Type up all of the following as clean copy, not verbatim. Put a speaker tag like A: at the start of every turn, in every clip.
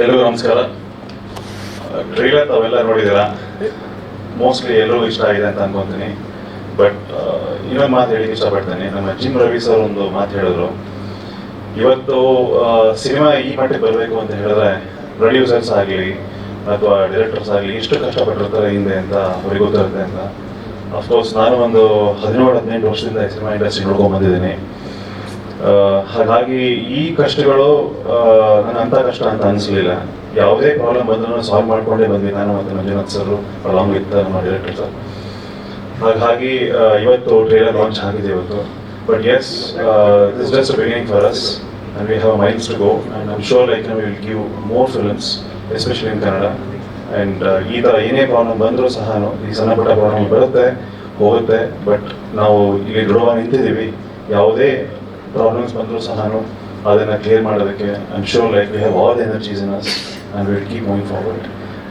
A: ಎಲ್ಲರಿಗೂ ನಮಸ್ಕಾರ. ಟ್ರೈಲರ್ ತಾವೆಲ್ಲ ನೋಡಿದ್ದೀರಾ, ಮೋಸ್ಟ್ಲಿ ಎಲ್ಲರಿಗೂ ಇಷ್ಟ ಆಗಿದೆ ಅಂತ ಅನ್ಕೊಂತೀನಿ. ಬಟ್ ಇನ್ನೊಂದು ಮಾತು ಹೇಳಿಕ್ಕೆ ಇಷ್ಟಪಡ್ತೀನಿ. ನಮ್ಮ ಜಿಮ್ ರವಿ ಸರ್ ಒಂದು ಮಾತು ಹೇಳಿದ್ರು, ಇವತ್ತು ಸಿನಿಮಾ ಈ ಮಟ್ಟಿಗೆ ಬರಬೇಕು ಅಂತ ಹೇಳಿದ್ರೆ ಪ್ರೊಡ್ಯೂಸರ್ಸ್ ಆಗಲಿ ಅಥವಾ ಡೈರೆಕ್ಟರ್ಸ್ ಆಗಲಿ ಎಷ್ಟು ಕಷ್ಟಪಟ್ಟಿರ್ತಾರೆ ಹಿಂದೆ ಅಂತ ಅವ್ರಿಗೆ ಗೊತ್ತಿರುತ್ತೆ ಅಂತ. ಅಫ್ಕೋರ್ಸ್ ನಾನು ಒಂದು 17-18 ವರ್ಷದಿಂದ ಸಿನಿಮಾ ಇಂಡಸ್ಟ್ರಿ ನೋಡ್ಕೊಂಡು ಬಂದಿದ್ದೀನಿ. ಹಾಗಾಗಿ ಈ ಕಷ್ಟಗಳು ನನ್ನ ಅಂಥ ಕಷ್ಟ ಅಂತ ಅನಿಸ್ಲಿಲ್ಲ. ಯಾವುದೇ ಪ್ರಾಬ್ಲಮ್ ಬಂದರೂ ಸಾಲ್ವ್ ಮಾಡ್ಕೊಂಡೇ ಬಂದ್ವಿ ನಾನು ಮತ್ತು ಮಂಜುನಾಥ್ ಸರ್ ಅಲಾಂಗ್ ವಿತ್ ನಮ್ಮ ಡೈರೆಕ್ಟರ್ ಸರ್. ಹಾಗಾಗಿ ಇವತ್ತು ಟ್ರೇಲರ್ ಲಾಂಚ್ ಆಗಿದೆ ಇವತ್ತು. But yes, this just a beginning for us and we have minds to go, and I'm sure we will give more films, especially in Kannada. And ಈ ಥರ ಏನೇ problem ಬಂದರೂ ಸಹ ಈ ಸಣ್ಣ ಪುಟ್ಟ ಪ್ರಾಬ್ಲಮ್ ಬರುತ್ತೆ ಹೋಗುತ್ತೆ, ಬಟ್ ನಾವು ಇಲ್ಲಿ ದೃಢವಾಗಿ ನಿಂತಿದ್ದೀವಿ. ಯಾವುದೇ ಪ್ರಾಬ್ಲಮ್ಸ್ ಬಂದರೂ ಸಹ ಅದನ್ನು ಕ್ಲಿಯರ್ ಮಾಡೋದಕ್ಕೆ I am sure we have all the energies in us and will keep moving forward.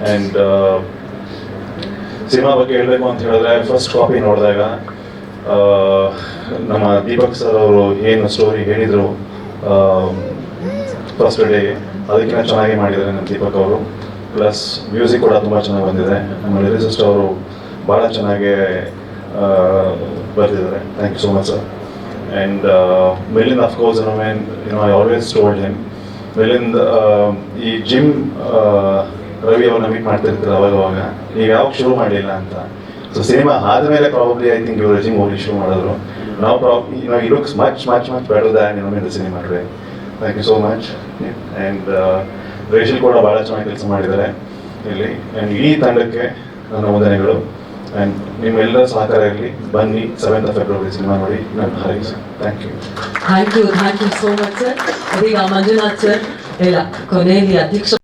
A: And cinema ಬಗ್ಗೆ ಹೇಳಬೇಕು ಅಂತ ಹೇಳಿದ್ರೆ, ಫಸ್ಟ್ ಕಾಪಿ ನೋಡಿದಾಗ ನಮ್ಮ ದೀಪಕ್ ಸರ್ ಅವರು ಏನು ಸ್ಟೋರಿ ಹೇಳಿದರು ಫಸ್ಟ್ ಡೇಗೆ, ಅದಕ್ಕಿಂತ ಚೆನ್ನಾಗಿ ಮಾಡಿದ್ದಾರೆ ನಮ್ಮ ದೀಪಕ್ ಅವರು. ಪ್ಲಸ್ ಮ್ಯೂಸಿಕ್ ಕೂಡ ತುಂಬ ಚೆನ್ನಾಗಿ ಬಂದಿದೆ. ನಮ್ಮ ಲಿರಿಸಿಸ್ಟ್ ಅವರು ಭಾಳ ಚೆನ್ನಾಗಿ ಬರ್ತಿದ್ದಾರೆ. Thank you so much sir. And Milind of course I always told him, Milind ಈ ಜಿಮ್ ರವಿ ಅವ್ರನ್ನ ಮೀಟ್ ಮಾಡ್ತಿರ್ತಾರೆ ಅವಾಗ ಈಗ ಯಾವಾಗ ಶುರು ಮಾಡಲಿಲ್ಲ ಅಂತ. ಸೊ ಸಿನಿಮಾ ಆದಮೇಲೆ ಪ್ರಾಬಬ್ಲಿ ಐ ಥಿಂಕ್ ಇವರು ಜಿಮ್ ಹೋಗಿ ಶುರು ಮಾಡಿದ್ರು. ನಾವು probably looks much better than in the cinema today. Thank you so much. And Rachel ಕೂಡ ಭಾಳ ಚೆನ್ನಾಗಿ ಕೆಲಸ ಮಾಡಿದ್ದಾರೆ ಇಲ್ಲಿ. ಆ್ಯಂಡ್ ಇಡೀ ತಂಡಕ್ಕೆ ನನ್ನ ವಂದನೆಗಳು. ಆ್ಯಂಡ್ ನಿಮ್ಮೆಲ್ಲರ ಸಹಕಾರ ಇರಲಿ. ಬನ್ನಿ 7th ಫೆಬ್ರವರಿ ಸಿನಿಮಾ ನೋಡಿ. ನನ್ನ ಹಾರೈಸಿ. Thank you
B: so much sir. ಈಗ ಮಂಜುನಾಥ್ ಸರ್ ಎಲ್ಲ ಕೊನೆಯಲ್ಲಿ ಅಧ್ಯಕ್ಷ